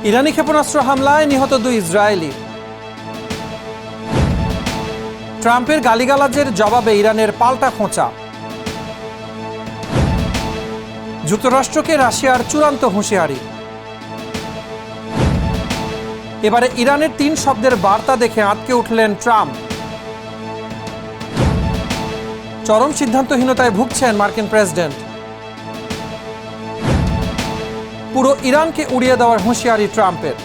ইরানি ক্ষেপণাস্ত্র হামলায় নিহত 2 ইসরায়েলি। ট্রাম্পের গালিগালাজের জবাবে ইরানের পাল্টা খোঁচা। যুক্তরাষ্ট্রকে রাশিয়ার চূড়ান্ত হুঁশিয়ারি। এবারে ইরানের 3 শব্দের বার্তা দেখে আঁতকে উঠলেন ট্রাম্প। চরম সিদ্ধান্তহীনতায় ভুগছেন মার্কিন প্রেসিডেন্ট। পুরো ইরানকে উড়িয়ে দেওয়ার হুঁশিয়ারি ট্রাম্পের।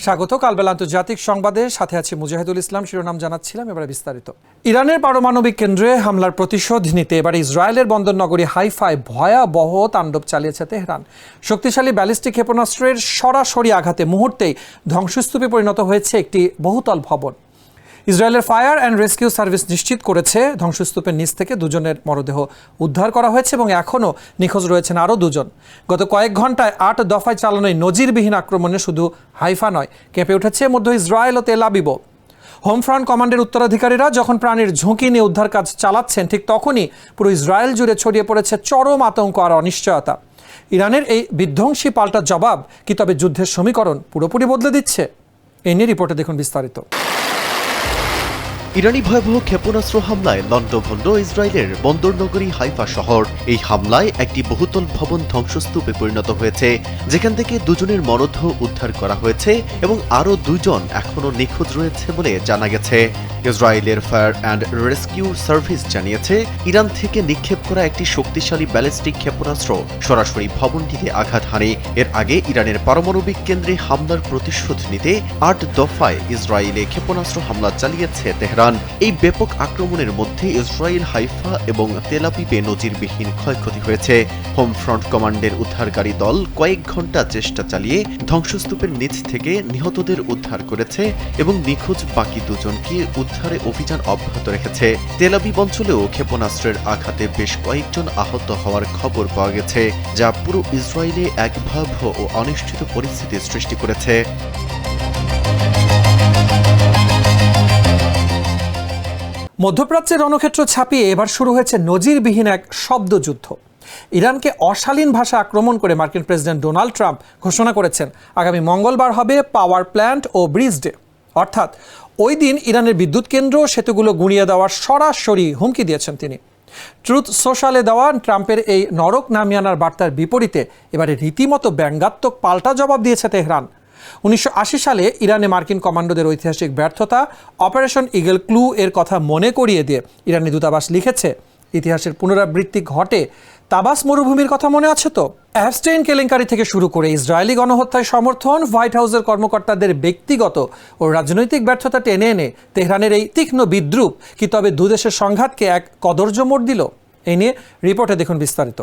স্বাগত কালবেলা আন্তর্জাতিক সংবাদে, সাথে আছি মুজাহিদুল ইসলাম। শিরোনাম জানাচ্ছিলাম, এবারে বিস্তারিত। ইরানের পারমাণবিক কেন্দ্রে হামলার প্রতিশোধ নিতে এবারে ইসরায়েলের বন্দরনগরী হাইফায় ভয়াবহ তাণ্ডব চালিয়েছে তেহরান। শক্তিশালী ব্যালিস্টিক ক্ষেপণাস্ত্রের সরাসরি আঘাতে মুহূর্তেই ধ্বংসস্তূপে পরিণত হয়েছে একটি বহুতল ভবন। ইসরায়েলের ফায়ার অ্যান্ড রেস্কিউ সার্ভিস নিশ্চিত করেছে ধ্বংসস্তূপের নিচ থেকে 2 জনের মরদেহ উদ্ধার করা হয়েছে এবং এখনও নিখোঁজ রয়েছেন আরও 2 জন। গত কয়েক ঘন্টায় 8 দফায় চালানো নজিরবিহীন আক্রমণে শুধু হাইফা নয়, কেঁপে উঠেছে মধ্য ইসরায়েল ও তেল আবিবও। হোম ফ্রন্ট কমান্ডের উত্তরাধিকারীরা যখন প্রাণের ঝুঁকি নিয়ে উদ্ধার কাজ চালাচ্ছেন, ঠিক তখনই পুরো ইসরায়েল জুড়ে ছড়িয়ে পড়েছে চরম আতঙ্ক আর অনিশ্চয়তা। ইরানের এই বিধ্বংসী পাল্টা জবাব কি তবে যুদ্ধের সমীকরণ পুরোপুরি বদলে দিচ্ছে? এই নিয়ে রিপোর্টে দেখুন বিস্তারিত। ইরানি ভয়াবহ ক্ষেপণাস্ত্র হামলায় লণ্ডভণ্ড ইসরায়েলের বন্দরনগরী হাইফা শহর। এই হামলায় একটি বহুতল ভবন ধ্বংসস্তূপে পরিণত হয়েছে, যেখান থেকে 2 জনের মরদেহ উদ্ধার করা হয়েছে এবং আরও 2 জন এখনও নিখোঁজ রয়েছে বলে জানা গেছে। ইসরায়েলের ফায়ার অ্যান্ড রেস্কিউ সার্ভিস জানিয়েছে, ইরান থেকে নিক্ষেপ করা একটি শক্তিশালী ব্যালিস্টিক ক্ষেপণাস্ত্র সরাসরি ভবনটিতে আঘাত হানে। এর আগে ইরানের পারমাণবিক কেন্দ্রে হামলার প্রতিশোধ নিতে 8 দফায় ইসরায়েলে ক্ষেপণাস্ত্র হামলা চালিয়েছে তেহরান। এই ব্যাপক আক্রমণের মধ্যে ইসরায়েল, হাইফা এবং তেল আবিবে নজিরবিহীন ক্ষয়ক্ষতি হয়েছে। হোম ফ্রন্ট কমান্ডের উদ্ধারকারী দল কয়েক ঘন্টা চেষ্টা চালিয়ে ধ্বংসস্তূপের নিচ থেকে নিহতদের উদ্ধার করেছে এবং নিখোঁজ বাকি 2 জনকে উদ্ধারে অভিযান অব্যাহত রেখেছে। তেল আবিব অঞ্চলেও ক্ষেপণাস্ত্রের আঘাতে বেশ কয়েকজন আহত হওয়ার খবর পাওয়া গেছে, যা পুরো ইসরায়েলে এক ভয়াবহ ও অনিশ্চিত পরিস্থিতির সৃষ্টি করেছে। মধ্যপ্রাচ্যের রণক্ষেত্র ছাপিয়ে এবার শুরু হয়েছে নজিরবিহীন এক শব্দযুদ্ধ। ইরানকে অশালীন ভাষা আক্রমণ করে মার্কিন প্রেসিডেন্ট ডোনাল্ড ট্রাম্প ঘোষণা করেছেন আগামী মঙ্গলবার হবে পাওয়ার প্ল্যান্ট ও ব্রিজ ডে। অর্থাৎ ওই দিন ইরানের বিদ্যুৎ কেন্দ্র সেতুগুলো গুঁড়িয়ে দেওয়ার সরাসরি হুমকি দিয়েছেন তিনি। ট্রুথ সোশ্যালে দেওয়া ট্রাম্পের এই নরক নামিয়ে আনার বার্তার বিপরীতে এবারে রীতিমতো ব্যঙ্গাত্মক পাল্টা জবাব দিয়েছে তেহরান। 1980 সালে ইরানে মার্কিন কমান্ডোদের ঐতিহাসিক ব্যর্থতা অপারেশন ইগল ক্লু এর কথা মনে করিয়ে দিয়ে ইরানি দূতাবাস লিখেছে, ইতিহাসের পুনরাবৃত্তি ঘটে। তাবাস মরুভূমির কথা মনে আছে তো? অ্যাপস্টেইন কেলেঙ্কারি থেকে শুরু করে ইসরায়েলি গণহত্যায় সমর্থন, হোয়াইট হাউসের কর্মকর্তাদের ব্যক্তিগত ও রাজনৈতিক ব্যর্থতা টেনে এনে তেহরানের এই তীক্ষ্ণ বিদ্রূপ কি তবে দুদেশের সংঘাতকে এক কদর্য মোড় দিল? এই নিয়ে রিপোর্টে দেখুন বিস্তারিত।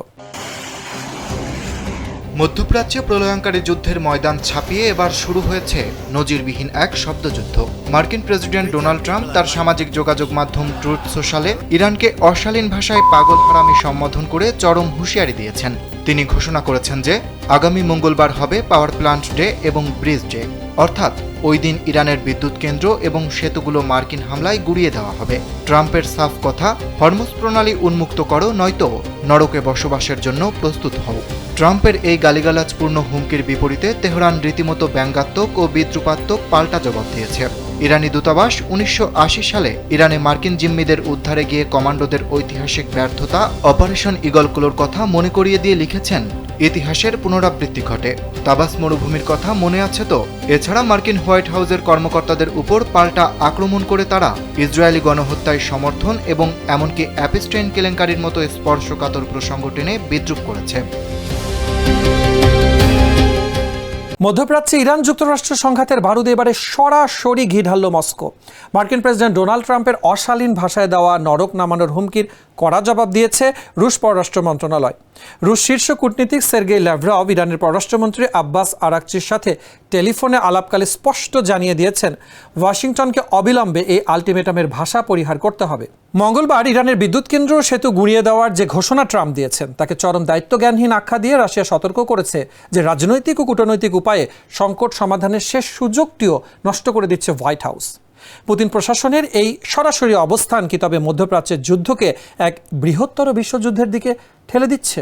মধ্যপ্রাচ্যে প্রলয়ঙ্কারী যুদ্ধের ময়দান ছাপিয়ে এবার শুরু হয়েছে নজিরবিহীন এক শব্দযুদ্ধ। মার্কিন প্রেসিডেন্ট ডোনাল্ড ট্রাম্প তার সামাজিক যোগাযোগ মাধ্যম ট্রুথ সোশ্যালে ইরানকে অশালীন ভাষায় পাগল হারামি সম্বোধন করে চরম হুঁশিয়ারি দিয়েছেন। তিনি ঘোষণা করেছেন যে আগামী মঙ্গলবার হবে পাওয়ার প্ল্যান্ট ডে এবং ব্রিজ ডে, অর্থাৎ ওই দিন ইরানের বিদ্যুৎ কেন্দ্র এবং সেতুগুলো মার্কিন হামলায় গুঁড়িয়ে দেওয়া হবে। ট্রাম্পের সাফ কথা, হরমুজ প্রণালী উন্মুক্ত করো, নয়তো নরকে বসবাসের জন্য প্রস্তুত হও। ট্রাম্পের এই গালিগালাজপূর্ণ হুমকির বিপরীতে তেহরান রীতিমতো ব্যঙ্গাত্মক ও বিদ্রূপাত্মক পাল্টা জবাব দিয়েছে। ইরানি দূতাবাস 1980 সালে ইরানে মার্কিন জিম্মিদের উদ্ধারে গিয়ে কমান্ডোদের ঐতিহাসিক ব্যর্থতা অপারেশন ইগল ক্লোর কথা মনে করিয়ে দিয়ে লিখেছেন, ইতিহাসের পুনরাবৃত্তি ঘটে। তাবাস মরুভূমির কথা মনে আছে তো? এছাড়া মার্কিন হোয়াইট হাউসের কর্মকর্তাদের উপর পাল্টা আক্রমণ করে তারা ইসরায়েলি গণহত্যায় সমর্থন এবং এমনকি অ্যাপস্টেইন কেলেঙ্কারির মতো স্পর্শকাতর প্রসঙ্গ টেনে বিদ্রূপ করেছে। মধ্যপ্রাচ্যে ইরান যুক্তরাষ্ট্র সংঘাতের বারুদে এবারে সরাসরি ঘি ঢালল মস্কো। মার্কিন প্রেসিডেন্ট ডোনাল্ড ট্রাম্পের অশালীন ভাষায় দেওয়া নরক নামানোর হুমকির কড়া জবাব দিয়েছে রুশ পররাষ্ট্র মন্ত্রণালয়। রুশ শীর্ষ কূটনীতিক সের্গেই ল্যাভরভ ইরানের পররাষ্ট্রমন্ত্রী আব্বাস আরাকচির সাথে টেলিফোনে আলাপকালে স্পষ্ট জানিয়ে দিয়েছেন, ওয়াশিংটনকে অবিলম্বে এই আলটিমেটামের ভাষা পরিহার করতে হবে। মঙ্গলবার ইরানের বিদ্যুৎ কেন্দ্র সেতু গুঁড়িয়ে দেওয়ার যে ঘোষণা ট্রাম্প দিয়েছেন, তাকে চরম দায়িত্বজ্ঞানহীন আখ্যা দিয়ে রাশিয়া সতর্ক করেছে যে রাজনৈতিক ও কূটনৈতিক উপায়ে সংকট সমাধানের শেষ সুযোগটিও নষ্ট করে দিচ্ছে হোয়াইট হাউস। পুতিন প্রশাসনের এই সরাসরি অবস্থান কি তবে মধ্যপ্রাচ্যের যুদ্ধকে এক বৃহত্তর বিশ্বযুদ্ধের দিকে ঠেলে দিচ্ছে?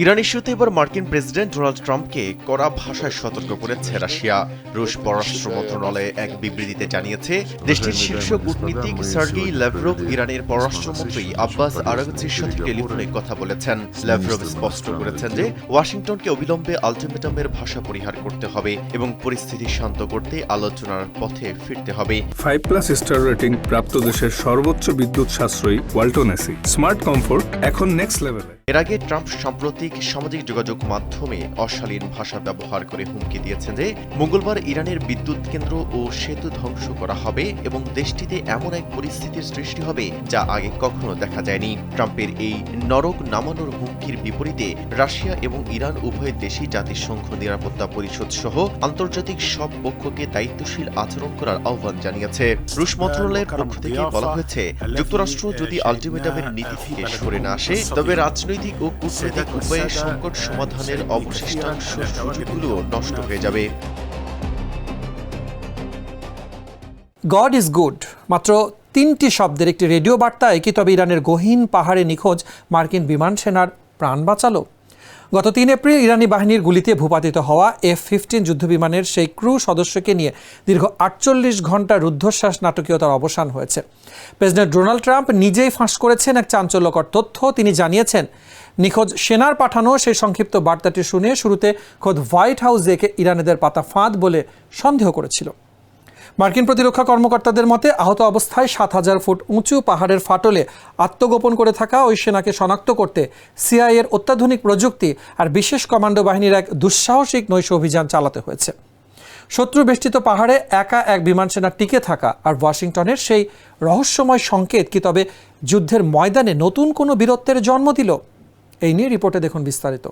ইরান ইস্যুতে এবার মার্কিন প্রেসিডেন্ট ডোনাল্ড ট্রাম্পকে কড়া ভাষায় সতর্ক করেছে রাশিয়া। রুশ পররাষ্ট্র মন্ত্রণালয় এক বিবৃতিতে জানিয়েছে, দেশটির শীর্ষ কূটনীতিক সার্গেই ল্যাভরভ ইরানের পররাষ্ট্রমন্ত্রী আব্বাস আরাগচির সাথে টেলিফোনে কথা বলেছেন। ল্যাভরভ স্পষ্ট করেছেন যে ওয়াশিংটনকে অবিলম্বে আলটিমেটামের ভাষা পরিহার করতে হবে এবং পরিস্থিতি শান্ত করতে আলোচনার পথে ফিরতে হবে। 5+ স্টার রেটিং প্রাপ্ত দেশের সর্বোচ্চ বিদ্যুৎ সাশ্রয়ী ওয়ালটন এসি স্মার্ট কমফোর্ট এখন নেক্সট লেভেলে। এর আগে ট্রাম্প সাম্প্রতিক সামাজিক যোগাযোগ মাধ্যমে অশালীন ভাষা ব্যবহার করে হুমকি দিয়েছেন যে মঙ্গলবার ইরানের বিদ্যুৎ কেন্দ্র ও সেতু ধ্বংস করা হবে এবং দেশটিতে এমন এক পরিস্থিতির সৃষ্টি হবে যা আগে কখনো দেখা যায়নি। ট্রাম্পের এই নরক নামানোর হুমকির বিপরীতে রাশিয়া এবং ইরান উভয় দেশই জাতিসংঘ নিরাপত্তা পরিষদ সহ আন্তর্জাতিক সব পক্ষকে দায়িত্বশীল আচরণ করার আহ্বান জানিয়েছে। রুশ মন্ত্রণালয়ের পক্ষ থেকে বলা হয়েছে, যুক্তরাষ্ট্র যদি আলটিমেটামের নীতি থেকে সরে না আসে তবে রাজনৈতিক ও কূটনৈতিক উপায়ে সংকট সমাধানের অবশিষ্টাংশ সুযোগগুলো নষ্ট হয়ে যাবে। গড ইজ গুড মাত্র 3টি শব্দের একটি রেডিও বার্তায় কি তবে ইরানের গহীন পাহাড়ে নিখোঁজ মার্কিন বিমান সেনার প্রাণ বাঁচালো? গত 3 এপ্রিল ইরানি বাহিনীর গুলিতে ভূপাতিত হওয়া F-15 যুদ্ধবিমানের সেই ক্রু সদস্যকে নিয়ে দীর্ঘ 48 ঘন্টার রুদ্ধশ্বাস নাটকীয়তার অবসান হয়েছে। প্রেসিডেন্ট ডোনাল্ড ট্রাম্প নিজেই ফাঁস করেছেন এক চাঞ্চল্যকর তথ্য। তিনি জানিয়েছেন, নিখোঁজ সেনার পাঠানো সেই সংক্ষিপ্ত বার্তাটি শুনে শুরুতে খোদ হোয়াইট হাউস একে ইরানিদের পাতা ফাঁদ বলে সন্দেহ করেছিল। মার্কিন প্রতিরক্ষা কর্মকর্তাদের মতে আহত অবস্থায় 7000 ফুট উঁচু পাহাড়ের ফাটলে আত্মগোপন করে থাকা ওই সেনাকে শনাক্ত করতে সিআইএর অত্যাধুনিক প্রযুক্তি আর বিশেষ কমান্ডো বাহিনীর এক দুঃসাহসিক নৈশ অভিযান চালাতে হয়েছে। শত্রু বেষ্টিত পাহাড়ে একা এক বিমান সেনা টিকে থাকা আর ওয়াশিংটনের সেই রহস্যময় সংকেত কি তবে যুদ্ধের ময়দানে নতুন কোনো বীরত্বের জন্ম দিল? এই নিয়ে রিপোর্টে দেখুন বিস্তারিত।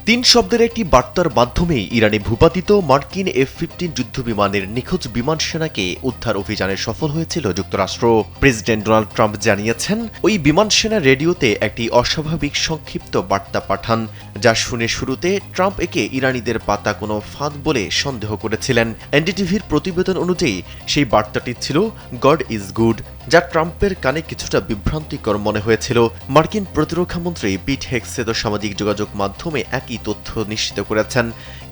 3 শব্দের একটি বার্তার মাধ্যমে ইরানে ভূপাতিত মার্কিন F-15 যুদ্ধবিমানের নিখোঁজ বিমান সেনাকে উদ্ধার অভিযানে সফল হয়েছিল যুক্তরাষ্ট্র। প্রেসিডেন্ট ডোনাল্ড ট্রাম্প জানিয়েছেন, ওই বিমান সেনা রেডিওতে একটি অস্বাভাবিক সংক্ষিপ্ত বার্তা পাঠান, যা শুনে শুরুতে ট্রাম্প একে ইরানিদের পাতা কোনো ফাঁদ বলে সন্দেহ করেছিলেন। এনডিটিভির প্রতিবেদন অনুযায়ী সেই বার্তাটি ছিল গড ইজ গুড, যা ট্রাম্পের কানে কিছুটা বিভ্রান্তিকর মনে হয়েছিল। মার্কিন প্রতিরক্ষামন্ত্রী পিট হেগসেত সামাজিক যোগাযোগ মাধ্যমে একই তথ্য নিশ্চিত করেছেন।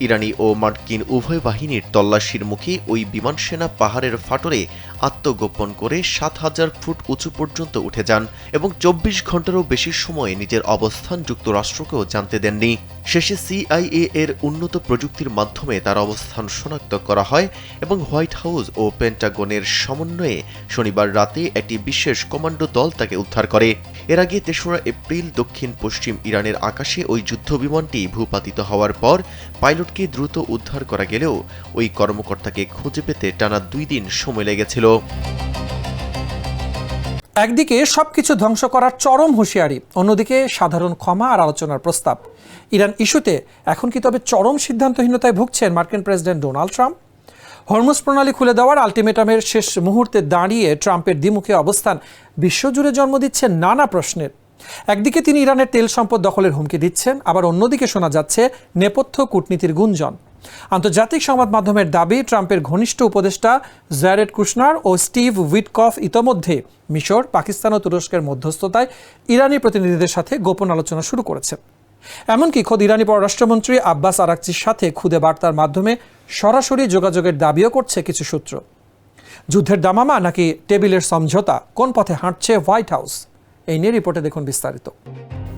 ইরানি ও মার্কিন উভয় বাহিনীর তল্লাশির মুখে ওই বিমান সেনা পাহাড়ের ফাটলে আত্মগোপন করে 7000 ফুট উঁচু পর্যন্ত উঠে যান এবং 24 ঘন্টারও বেশি সময় নিজের অবস্থান যুক্তরাষ্ট্রকেও জানতে দেননি। শেষে সিআইএ এর উন্নত প্রযুক্তির মাধ্যমে তার অবস্থান শনাক্ত করা হয় এবং হোয়াইট হাউস ও পেন্টাগনের সমন্বয়ে শনিবার রাতে একটি বিশেষ কমান্ডো দল তাকে উদ্ধার করে। এর আগে 3রা এপ্রিল দক্ষিণ পশ্চিম ইরানের আকাশে ওই যুদ্ধবিমানটি ভূপাতিত হওয়ার পর পাইলটকে দ্রুত উদ্ধার করা গেলেও ওই কর্মকর্তাকে খুঁজে পেতে টানা 2 দিন সময় লেগেছিল। একদিকে সবকিছু ধ্বংস করার চরম হুঁশিয়ারি, অন্যদিকে সাধারণ ক্ষমা আর আলোচনার প্রস্তাব। ইরান ইস্যুতে এখন কি তবে চরম সিদ্ধান্তহীনতায় ভুগছেন মার্কিন প্রেসিডেন্ট ডোনাল্ড ট্রাম্প? হরমুজ প্রণালী খুলে দেওয়ার আলটিমেটামের শেষ মুহূর্তে দাঁড়িয়ে ট্রাম্পের দ্বিমুখী অবস্থান বিশ্বজুড়ে জন্ম দিচ্ছে নানা প্রশ্নের। একদিকে তিনি ইরানের তেল সম্পদ দখলের হুমকি দিচ্ছেন, আবার অন্যদিকে শোনা যাচ্ছে নেপথ্য কূটনীতির গুঞ্জন। আন্তর্জাতিক সংবাদ মাধ্যমের দাবি, ট্রাম্পের ঘনিষ্ঠ উপদেষ্টা জ্যারেড কুশনার ও স্টিভ উইটকফ ইতোমধ্যে মিশর, পাকিস্তান ও তুরস্কের মধ্যস্থতায় ইরানি প্রতিনিধিদের সাথে গোপন আলোচনা শুরু করেছেন। এমনকি খোদ ইরানি পররাষ্ট্রমন্ত্রী আব্বাস আরাগচির সাথে খুদে বার্তার মাধ্যমে সরাসরি যোগাযোগের দাবিও করছে কিছু সূত্র। যুদ্ধের দামামা নাকি টেবিলের সমঝোতা, কোন পথে হাঁটছে হোয়াইট হাউস? এই নিয়ে রিপোর্টে দেখুন বিস্তারিত।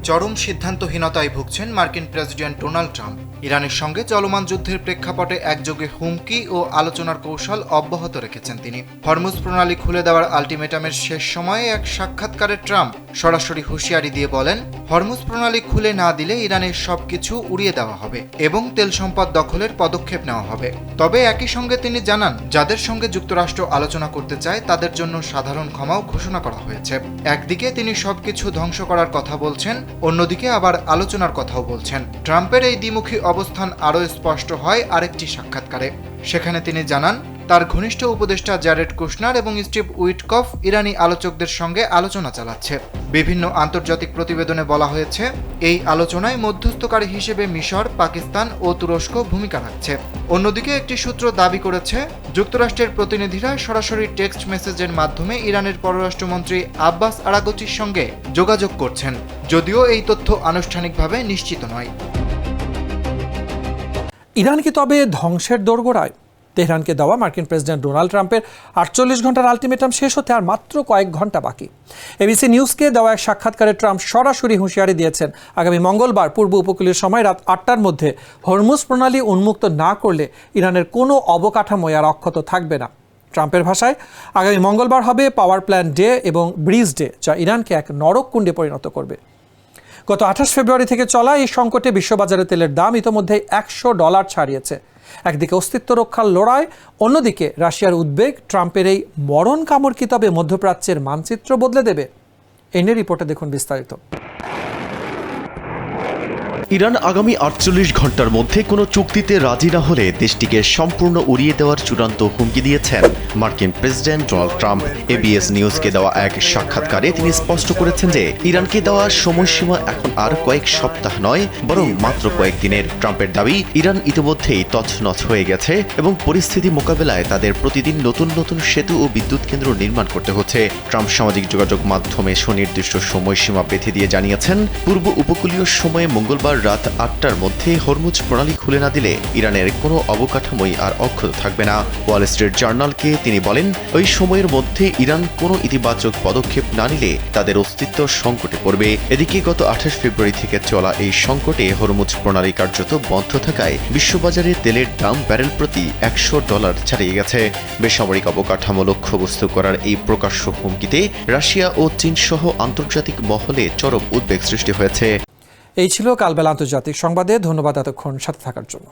চরম সিদ্ধান্তহীনতায় ভুগছেন মার্কিন প্রেসিডেন্ট ডোনাল্ড ট্রাম্প। ইরানের সঙ্গে চলমান যুদ্ধের প্রেক্ষাপটে একযোগে হুমকি ও আলোচনার কৌশল অব্যাহত রেখেছেন তিনি। হরমুজ প্রণালী খুলে দেওয়ার আলটিমেটামের শেষ সময়ে এক সাক্ষাৎকারে ট্রাম্প সরাসরি হুঁশিয়ারি দিয়ে বলেন, হরমুজ প্রণালী খুলে না দিলে ইরানের সবকিছু উড়িয়ে দেওয়া হবে এবং তেল সম্পদ দখলের পদক্ষেপ নেওয়া হবে। তবে একই সঙ্গে তিনি জানান, যাদের সঙ্গে যুক্তরাষ্ট্র আলোচনা করতে চায় তাদের জন্য সাধারণ ক্ষমাও ঘোষণা করা হয়েছে। একদিকে তিনি সবকিছু ধ্বংস করার কথা বলছেন, অন্যদিকে আবার আলোচনার কথাও বলছেন। ট্রাম্পের এই দ্বিমুখী অবস্থান আরও স্পষ্ট হয় আরেকটি সাক্ষাৎকারে। সেখানে তিনি জানান, তার ঘনিষ্ঠ উপদেষ্টা জ্যারেড কুশনার এবং স্টিভ উইটকফ ইরানি আলোচকদের সঙ্গে আলোচনা চালাচ্ছে। বিভিন্ন আন্তর্জাতিক প্রতিবেদনে বলা হয়েছে, এই আলোচনায় মধ্যস্থকারী হিসেবে মিশর, পাকিস্তান ও তুরস্ক ভূমিকা রাখছে। অন্যদিকে একটি সূত্র দাবি করেছে, যুক্তরাষ্ট্রের প্রতিনিধিরা সরাসরি টেক্সট মেসেজের মাধ্যমে ইরানের পররাষ্ট্রমন্ত্রী আব্বাস আরাগচির সঙ্গে যোগাযোগ করছেন, যদিও এই তথ্য আনুষ্ঠানিকভাবে নিশ্চিত নয়। ইরান কি তবে ধ্বংসের দোরগোড়ায়? তেহরানকে দেওয়া মার্কিন প্রেসিডেন্ট ডোনাল্ড ট্রাম্পের 48 ঘন্টার আলটিমেটাম শেষ হতে আর মাত্র কয়েক ঘন্টা বাকি। এবিসি নিউজকে দেওয়া এক সাক্ষাৎকারে ট্রাম্প সরাসরি হুঁশিয়ারি দিয়েছেন, আগামী মঙ্গলবার পূর্ব উপকূলীয় সময় রাত 8টার মধ্যে হরমুজ প্রণালী উন্মুক্ত না করলে ইরানের কোনো অবকাঠামোই আর অক্ষত থাকবে না। ট্রাম্পের ভাষায়, আগামী মঙ্গলবার হবে পাওয়ার প্ল্যান্ট ডে এবং ব্রিজ ডে, যা ইরানকে এক নরককুণ্ডে পরিণত করবে। গত 28 ফেব্রুয়ারি থেকে চলা এই সংকটে বিশ্ববাজারে তেলের দাম ইতোমধ্যেই $100 ছাড়িয়েছে। একদিকে অস্তিত্ব রক্ষার লড়াই, অন্যদিকে রাশিয়ার উদ্বেগ ট্রাম্পের এই মরণ কামড় কি তবে মধ্যপ্রাচ্যের মানচিত্র বদলে দেবে? এনে রিপোর্টে দেখুন বিস্তারিত। ইরান আগামী 48 ঘন্টার মধ্যে কোনো চুক্তিতে রাজি না হলে দেশটিকে সম্পূর্ণ উড়িয়ে দেওয়ার চূড়ান্ত হুমকি দিয়েছেন মার্কিন প্রেসিডেন্ট ডোনাল্ড ট্রাম্প। এবিএস নিউজকে দেওয়া এক সাক্ষাৎকারে তিনি স্পষ্ট করেছেন যে ইরানকে দেওয়া সময়সীমা এখন আর কয়েক সপ্তাহ নয়, বরং মাত্র কয়েকদিনের। ট্রাম্পের দাবি, ইরান ইতিমধ্যেই তছনছ হয়ে গেছে এবং পরিস্থিতি মোকাবেলায় তাদের প্রতিদিন নতুন নতুন সেতু ও বিদ্যুৎ কেন্দ্র নির্মাণ করতে হচ্ছে। ট্রাম্প সামাজিক যোগাযোগ মাধ্যমে সুনির্দিষ্ট সময়সীমা বেঁধে দিয়ে জানিয়েছেন, পূর্ব উপকূলীয় সময়ে মঙ্গলবার রাত 8টার মধ্যে হরমুজ প্রণালী খুলে না দিলে ইরানের কোনো অবকাঠামোই আর অক্ষত থাকবে না। ওয়াল স্ট্রিট জার্নালকে তিনি বলেন, ওই সময়ের মধ্যে ইরান কোনো ইতিবাচক পদক্ষেপ না নিলে তাদের অস্তিত্ব সংকটে পড়বে। এদিকে গত 28 ফেব্রুয়ারি থেকে চলা এই সংকটে হরমুজ প্রণালী কার্যত বন্ধ থাকায় বিশ্ববাজারে তেলের দাম ব্যারেল প্রতি $100 ছাড়িয়ে গেছে। বেসামরিক অবকাঠামো লক্ষ্যবস্তু করার এই প্রকাশ্য হুমকিতে রাশিয়া ও চীন সহ আন্তর্জাতিক মহলে চরম উদ্বেগ সৃষ্টি হয়েছে। এই ছিল কালবেলা আন্তর্জাতিক সংবাদে। ধন্যবাদ এতক্ষণ সাথে থাকার জন্য।